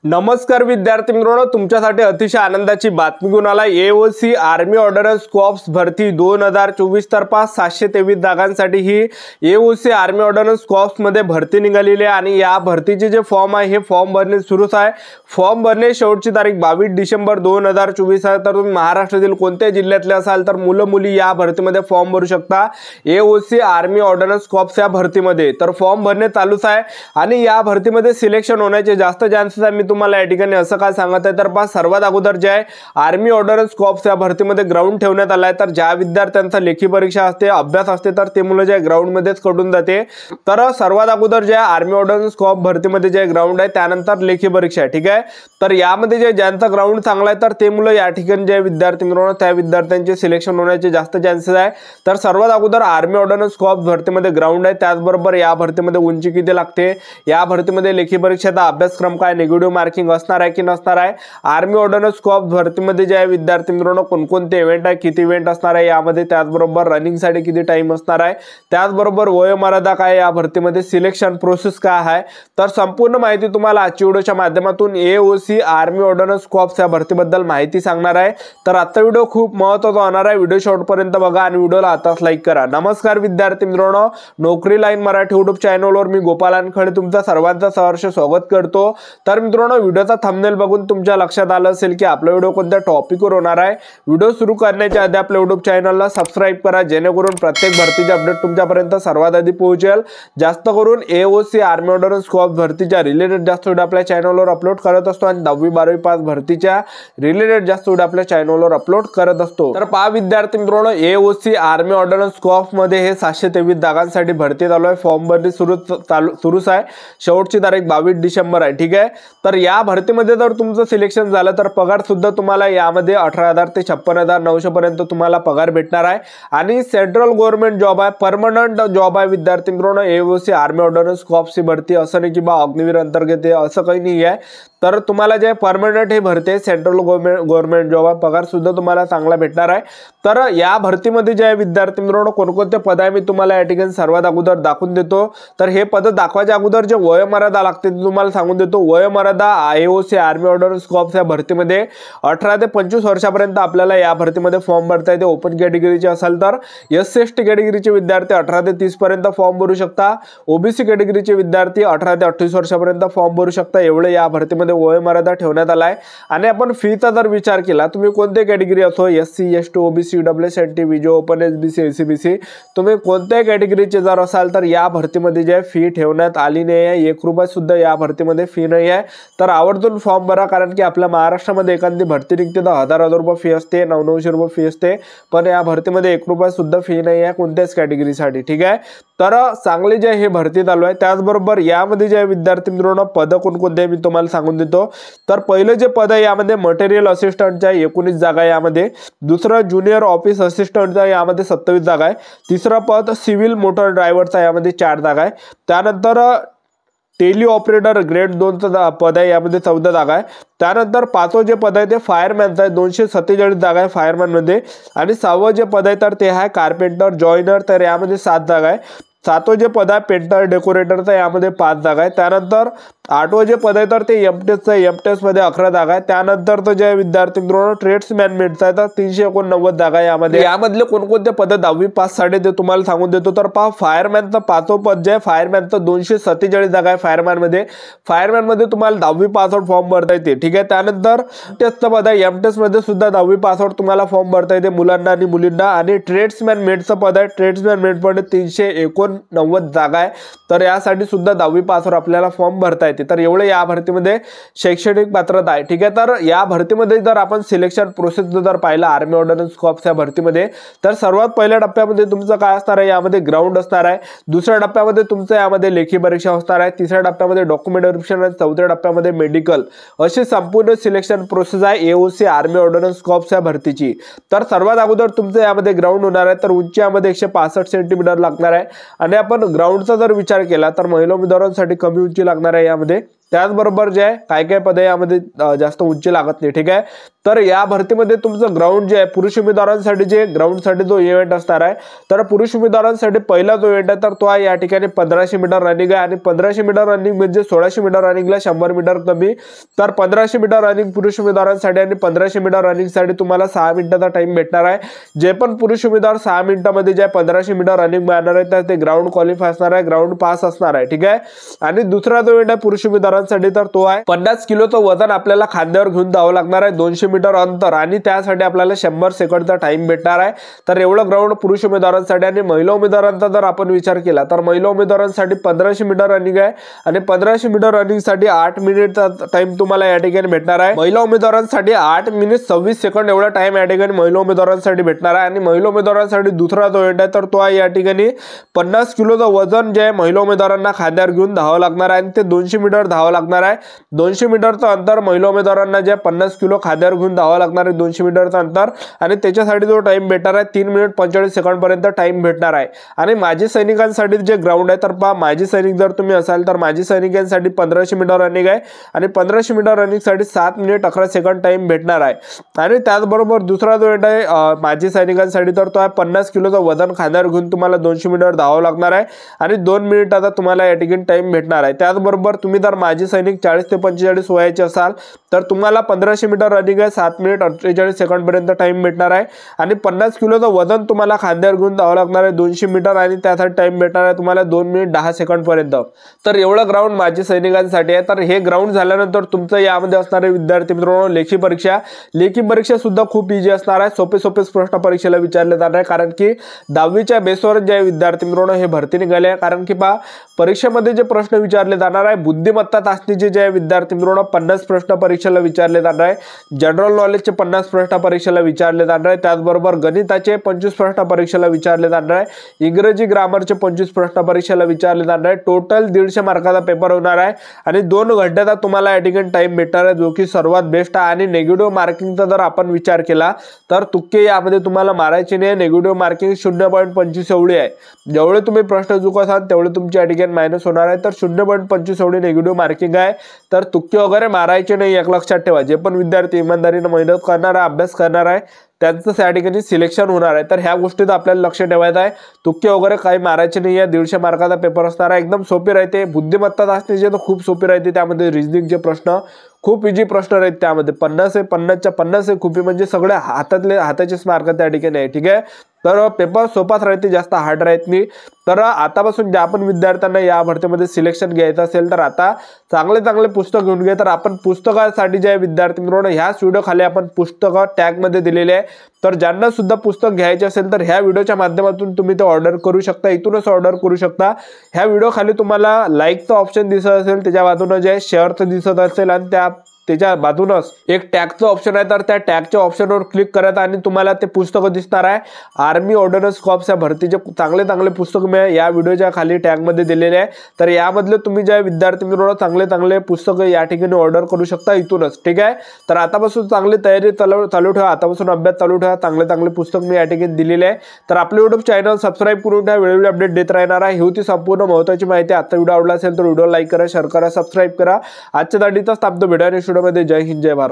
नमस्कार विद्यार्थी मित्रांनो, तुमच्यासाठी अतिशय आनंदाची बातमी घेऊन आला। एओसी आर्मी ऑर्डनन्स कॉर्प्स भरती 2024 तर्फा 723 जागांसाठी ही एओसी आर्मी ऑर्डनन्स कॉर्प्स मध्ये भरती निघालेली आहे आणि या भरतीचे जे फॉर्म आहे हे फॉर्म भरणे सुरूच आहे। फॉर्म भरणे शेवटची तारीख 22 डिसेंबर 2024 आहे। तर तुम्ही महाराष्ट्रातील कोणत्या जिल्ह्यातले असाल तर मुलं मुली या भरतीमध्ये फॉर्म भरू शकता। एओसी आर्मी ऑर्डनन्स कॉर्प्स या भरतीमध्ये तर फॉर्म भरणे चालूच आहे आणि या भरतीमध्ये सिलेक्शन होण्याचे जास्त चान्सेस आहे। मी तुम्हाला या ठिकाणी असं काय सांगत आहे तर पहा, सर्वात अगोदर जे आहे आर्मी ऑर्डनन्स कॉर्प्स या भरतीमध्ये ग्राउंड ठेवण्यात आला आहे। तर ज्या विद्यार्थ्यांचा लेखी परीक्षा असते, अभ्यास असते, तर ते मुलं जे ग्राउंड मध्येच कडून जाते। तर सर्वात अगोदर जे आर्मी ऑर्डनन्स कॉर्प्स भरतीमध्ये जे ग्राउंड आहे त्यानंतर लेखी परीक्षा आहे, ठीक आहे। तर यामध्ये जे ज्यांचा ग्राउंड चांगला आहे तर ते मुलं या ठिकाणी जे विद्यार्थी मिळवणार त्या विद्यार्थ्यांचे सिलेक्शन होण्याचे जास्त चान्सेस आहे। तर सर्वात अगोदर आर्मी ऑर्डनन्स कॉर्प्स भरतीमध्ये ग्राउंड आहे, त्याचबरोबर या भरतीमध्ये उंची किती लागते, या भरतीमध्ये लेखी परीक्षेचा अभ्यासक्रम काय, निगेटिव्ह मार्किंग असणार आहे की नसणार आहे, आर्मी ऑर्डनन्स कॉर्प्स भरतीमध्ये जे आहे विद्यार्थी मित्रांनो कोणकोणते इव्हेंट आहे, किती इव्हेंट असणार आहे यामध्ये, त्याचबरोबर रनिंग साठी किती टाइम असणार आहे, त्याचबरोबर वयोमर्यादा काय, या भरतीमध्ये सिलेक्शन प्रोसेस काय आहे, तर संपूर्ण माहिती तुम्हाला आजच्या व्हिडिओच्या माध्यमातून एओसी आर्मी ऑर्डनन्स कॉर्प्स या भरतीबद्दल माहिती सांगणार आहे। तर आजचा व्हिडिओ खूप महत्त्वाचा होणार आहे, व्हिडिओ शेवटपर्यंत बघा आणि व्हिडिओला आताच लाईक करा। नमस्कार विद्यार्थी मित्रांनो, नोकरी लाईन मराठी युट्यूब चॅनलवर मी गोपाल वानखडे तुमचा सर्वांचं सहर्ष स्वागत करतो। तर मित्रांनो, व्हिडिओचा थंबनेल बघून तुमच्या लक्षात आलं असेल की आपला व्हिडिओ कोणत्या टॉपिकवर होणार आहे। व्हिडिओ सुरू करण्याच्या आधी आपल्या युट्यूब चॅनलला सबस्क्राइब करा, जेणेकरून प्रत्येक भरतीचे अपडेट तुमच्यापर्यंत सर्वात आधी पोहोचेल। जास्त करून एओसी आर्मी ऑर्डनन्स कॉर्प्स भरतीच्या रिलेटेड जास्त व्हिडिओ आपल्या चॅनलवर अपलोड करत असतो आणि 10वी 12वी पास भरतीच्या रिलेटेड जास्त व्हिडिओ आपल्या चॅनलवर अपलोड करत असतो। तर पहा विद्यार्थी मित्रांनो, एओसी आर्मी ऑर्डनन्स कॉर्प्स मध्ये हे 723 जागांसाठी भरती चालू आहे। फॉर्म भरती सुरूच आहे, शेवटची तारीख 22 डिसेंबर आहे, ठीक आहे। तर या भरतीमध्ये जर तुमचं सिलेक्शन झालं तर पगार सुद्धा तुम्हाला यामध्ये 18,000 ते 56,900 पर्यंत तुम्हाला पगार भेटणार आहे आणि सेंट्रल गव्हर्नमेंट जॉब आहे, परमनंट जॉब आहे विद्यार्थी मित्रांनो। एओसी आर्मी ऑर्डनन्स कॉर्प्स भरती असं नाही की बा अग्निवीर अंतर्गत आहे असं काही नाही आहे। तर तुम्हाला जे परमनंट हे भरती आहे, सेंट्रल गव्हर्नमेंट जॉब आहे, पगार सुद्धा तुम्हाला चांगला भेटणार आहे। तर या भरतीमध्ये जे विद्यार्थी मित्रांनो कोणकोणते पद आहे मी तुम्हाला या ठिकाणी सर्वात अगोदर दाखवून देतो। तर हे पद दाखवायच्या अगोदर जे वयोमर्यादा लागते ते तुम्हाला सांगून देतो। वयोमर्यादा एओसी आर्मी ऑर्डनन्स कॉर्प्स या भरतीमध्ये 18 ते 25 वर्षापर्यंत आपल्याला या भरतीमध्ये फॉर्म भरता येते। ओपन कॅटेगरीचे असाल तर SC/ST कॅटेगरीचे विद्यार्थी 18 ते 30 पर्यंत फॉर्म भरू शकता। ओबीसी कॅटेगरीचे विद्यार्थी 18 ते 28 वर्षापर्यंत फॉर्म भरू शकता। एवढे या भरतीमध्ये वयोमर्यादा ठेवण्यात आला आहे। आणि आपण फीचा जर विचार केला, तुम्ही कोणते कॅटेगरी असो, SC ST OBC WSNT विजो ओपन SBC ACBC, तुम्ही कोणत्याही कॅटेगरीचे जर असाल तर या भरतीमध्ये जे फी ठेवण्यात आली नाही आहे, 1 रुपया सुद्धा या भरतीमध्ये फी नाही आहे। तर आवर्जून फॉर्म भरा, कारण की आपल्या महाराष्ट्रामध्ये एखादी भरती निघते तर 1000 रुपये फी असते, 900 रुपये फी असते, पण या भरतीमध्ये 1 रुपया सुद्धा फी नाही आहे कोणत्याच कॅटेगरीसाठी, ठीक आहे। तर चांगली जे हे भरती चालू आहे। त्याचबरोबर यामध्ये जे विद्यार्थी मित्रांनो पद कोणकोणते मी तुम्हाला सांगून देतो। तर पहिलं जे पद आहे यामध्ये मटेरियल असिस्टंटच्या 19 जागा आहे यामध्ये, दुसरं ज्युनियर ऑफिस असिस्टंटचा यामध्ये 27 जागा आहे, तिसरं पद सिव्हिल मोटर ड्रायव्हरचा यामध्ये 4 जागा आहे, त्यानंतर टेली ऑपरेटर ग्रेड 2चं पद आहे यामध्ये 14 जागा आहे, त्यानंतर 5वं जे पद आहे ते फायरमॅनचं आहे, 247 जागा आहे फायरमॅन मध्ये, आणि 6वं जे पद आहे तर ते आहे कार्पेंटर जॉइनर, तर यामध्ये 7 जागा आहे, 7वं जे पद आहे पेंटर डेकोरेटरचं यामध्ये 5 जागा आहे, त्यानंतर 8वं जे पद आहे तर ते एमटेसचं आहे, एमटेस मध्ये 11 जागा आहे, त्यानंतर तो जे विद्यार्थी मित्रांनो ट्रेड्समॅन मेटचं आहे तर 389 जागा आहे यामध्ये। यामधले कोणकोणते पद 10वी पास साठी ते तुम्हाला सांगून देतो। तर पहा, फायरमॅनचं 5वं पद जे आहे, फायरमॅनचं 247 जागा आहे फायरमॅन मध्ये तुम्हाला 10वी पासआउट फॉर्म भरता येते, ठीक आहे। त्यानंतर एमटेसचं पद आहे, एमटेस मध्ये सुद्धा 10वी पासआउट तुम्हाला फॉर्म भरता येते मुलांना आणि मुलींना, आणि ट्रेड्समॅन मेटचं पद आहे, ट्रेड्समॅन मेट मध्ये 389 जागा आहे, तर यासाठी सुद्धा 10वी पासवर आपल्याला फॉर्म भरता येते। तर एवढे या भरतीमध्ये शैक्षणिक पात्रता आहे, ठीक आहे। तर या भरतीमध्ये जर आपण सिलेक्शन प्रोसेस जर पाहिला आर्मी ऑर्डनन्स कॉर्प्स या भरतीमध्ये, तर सर्वात पहिल्या टप्प्यामध्ये तुमचं काय असणार आहे, यामध्ये ग्राउंड असणार आहे, दुसऱ्या टप्प्यामध्ये तुमचं यामध्ये लेखी परीक्षा असणार आहे, तिसऱ्या टप्प्यामध्ये डॉक्युमेंट व्हेरिफिकेशन आणि चौथ्या टप्प्यामध्ये मेडिकल, अशी संपूर्ण सिलेक्शन प्रोसेस आहे एओसी आर्मी ऑर्डनन्स कॉर्प्स या भरतीची। तर सर्वात अगोदर तुमचं यामध्ये ग्राउंड होणार आहे, तर उंची यामध्ये 165 सेंटीमीटर लागणार आहे, आणि आपण ग्राउंडचा जर विचार केला तर महिला उमेदवारांसाठी कमी उंची लागणार आहे यामध्ये, त्याचबरोबर जे आहे काय काय पदे यामध्ये जास्त उंची लागत नाही, ठीक आहे। तर या भरतीमध्ये तुमचं ग्राउंड जे आहे पुरुष उमेदवारांसाठी जे ग्राउंडसाठी जो इव्हेंट असणार आहे, तर पुरुष उमेदवारांसाठी पहिला जो इव्हेंट आहे तर तो आहे या ठिकाणी 1500 मीटर रनिंग आहे। आणि 1500 मीटर रनिंग म्हणजे 1600 मीटर रनिंगला 100 मीटर कमी, तर 1500 मीटर रनिंग पुरुष उमेदवारांसाठी आणि 1500 मीटर रनिंगसाठी तुम्हाला 6 मिनिटाचा टाइम भेटणार आहे। जे पण पुरुष उमेदवार 6 मिनिटांमध्ये जे 1500 मीटर रनिंग मारणार आहे तर ते ग्राउंड क्वालिफाय असणार आहे, ग्राउंड पास असणार आहे, ठीक आहे। आणि दुसरा जो इव्हेंट आहे पुरुष उमेदवारांसाठी तर तो आहे 50 किलोचं वजन आपल्याला खांद्यावर घेऊन धावावं लागणार आहे, 200 मीटर अंतर, आणि त्यासाठी आपल्याला 100 सेकंडचा टाइम भेटणार आहे। तर एवढं ग्राउंड पुरुष उमेदवारांसाठी। आणि महिला उमेदवारांचा जर आपण विचार केला तर महिला उमेदवारांसाठी 1500 मीटर रनिंग आहे आणि 1500 मीटर रनिंग साठी 8 मिनिटचा टाइम तुम्हाला या ठिकाणी भेटणार आहे। महिला उमेदवारांसाठी 8 मिनिट 26 सेकंड एवढा टाइम या ठिकाणी महिला उमेदवारांसाठी भेटणार आहे। आणि महिला उमेदवारांसाठी दुसरा जो इव्हेंट आहे तर तो आहे या ठिकाणी 50 किलोचं वजन जे आहे महिला उमेदवारांना खांद्यावर घेऊन धावावं लागणार आहे आणि ते 200 मीटर धावावं लागणार आहे। 200 मीटरचं अंतर महिला उमेदवारांना जे 50 किलो खांद्यावर घेऊन धावावं लागणार आहे 200 मीटरचं अंतर, आणि त्याच्यासाठी जो टाइम भेटणार आहे 3 मिनिट 45 सेकंड पर्यंत टाइम भेटणार आहे। आणि माजी सैनिकांसाठी जे ग्राउंड आहे तर पहा, माजी सैनिक जर तुम्ही असाल तर माजी सैनिकांसाठी 1500 मीटर रनिंग आहे आणि 1500 मीटर रनिंग साठी 7 मिनिट 11 सेकंड टाइम भेटणार आहे। आणि त्याचबरोबर दुसरा जो इव्हेंट आहे माजी सैनिकांसाठी तर तो आहे 50 किलोचं वजन खांद्यावर घेऊन तुम्हाला 200 मीटर धावावं लागणार आहे आणि 2 मिनिटाचा तुम्हाला या ठिकाणी टाइम भेटणार आहे। त्याचबरोबर तुम्ही जर माजी सैनिक 40 ते 45 वयाचे असाल तर तुम्हाला 1500 मीटर रनिंग आहे 7 मिनिट 48 सेकंड पर्यंत टाइम भेटणार आहे आणि 50 किलोचं वजन तुम्हाला खांद्यावर घेऊन धावावं लागणार आहे 200 मीटर, आणि त्यासाठी टाइम भेटणार आहे तुम्हाला 2 मिनिट 10 सेकंड पर्यंत। तर एवढं ग्राउंड माजी सैनिकांसाठी आहे। तर हे ग्राउंड झाल्यानंतर तुमचं यामध्ये असणारे विद्यार्थी मित्रांनो लेखी परीक्षा सुद्धा खूप इजी असणार आहे, सोपे प्रश्न परीक्षेला विचारले जाणार आहे, कारण की 10वीच्या बेसवर जे विद्यार्थी मित्रांनो हे भरती निघाले आहे। कारण की पहा, परीक्षेमध्ये जे प्रश्न विचारले जाणार आहे बुद्धिमत्ता चाचणीचे जे विद्यार्थी मित्रांनो 50 प्रश्न परीक्षेला विचारले जाणार आहे, जनरल नॉलेजचे 50 प्रश्न परीक्षेला विचारले जाणार आहे, त्याचबरोबर गणिताचे 25 प्रश्न परीक्षेला विचारले जाणार आहे, इंग्रजी ग्रामरचे 25 प्रश्न परीक्षेला विचारले जाणार आहे। टोटल 150 मार्काचा पेपर होणार आहे आणि 2 घंट्याचा तुम्हाला या ठिकाणी टाइम भेटणार आहे, जो की सर्वात बेस्ट आहे। आणि नेगेटिव्ह मार्किंगचा जर आपण विचार केला तर तुक्के यामध्ये तुम्हाला मारायचे नाही, नेगेटिव्ह मार्किंग 0.25 एवढी आहे। जेवढे तुम्ही प्रश्न चुकवसाल तेवढे तुमच्या या ठिकाणी मायनस होणार आहे, तर 0.25 एवढी नेगेटिव्ह मार्किंग आहे। तर तुक्के वगैरे मारायचे नाही, एक लक्षात ठेवा। जे पण विद्यार्थी इमानदारीने मेहनत करणार आहे, अभ्यास करणार आहे, त्यांचं त्या ठिकाणी सिलेक्शन होणार आहे। तर ह्या गोष्टीत आपल्याला लक्ष ठेवायचं आहे, तुक्के वगैरे काही मारायचे नाही आहे। 150 मार्काचा पेपर असणार आहे, एकदम सोपी राहते। बुद्धिमत्ता चाचणीचे तर खूप सोपी राहते, त्यामध्ये रिजनिंगचे प्रश्न खूप इजी प्रश्न आहेत, त्यामध्ये 50 आहे, 50च्या 50 आहे, खूप म्हणजे सगळे हाताचेच मार्क त्या ठिकाणी आहे, ठीक आहे। तर पेपर सोपाच राहते, जास्त हार्ड राहत नाही। तर आतापासून ज्या पण विद्यार्थ्यांना या भरतीमध्ये सिलेक्शन घ्यायचं असेल तर आता चांगले पुस्तक घेऊन घ्या। तर आपण पुस्तकासाठी जे विद्यार्थी मित्रांनो ह्याच व्हिडिओ खाली आपण पुस्तकं टॅग मध्ये दिलेले आहे, तर ज्यांना सुद्धा पुस्तक घ्यायचे असेल तर ह्या व्हिडिओच्या माध्यमातून तुम्ही ते ऑर्डर करू शकता, इथूनच ऑर्डर करू शकता। ह्या व्हिडिओ खाली तुम्हाला लाईकचं ऑप्शन दिसत असेल, त्याच्या बाजूने जे शेअरचं दिसत असेल आणि त्याच्या बाजूनच एक टॅगचं ऑप्शन आहे, तर त्या टॅगच्या ऑप्शनवर क्लिक करायचं आणि तुम्हाला ते पुस्तकं दिसणार आहे। आर्मी ऑर्डिनन्स कॉर्प्स या भरतीचे चांगले पुस्तकं मी या व्हिडिओच्या खाली टॅगमध्ये दिलेले आहे, तर यामधले तुम्ही ज्या विद्यार्थी मित्रांनो चांगले पुस्तकं या ठिकाणी ऑर्डर करू शकता इथूनच, ठीक आहे। तर आतापासून चांगली तयारी चालू ठेवा, आतापासून अभ्यास चालू ठेवा, चांगले पुस्तक मी या ठिकाणी दिलेले आहे। तर आपले YouTube चॅनल सबस्क्राईब करून ठेवा, वेळोवेळी अपडेट देत राहणार आहे। ही होती संपूर्ण महत्त्वाची माहिती। आता व्हिडिओ आवडला असेल तर व्हिडिओ लाईक करा, शेअर करा, सबस्क्राईब करा। आजच्या दाढीचा थांबतो, भेटूया नेक्स्ट व्हिडिओमध्ये। जय हिंद, जय भारत।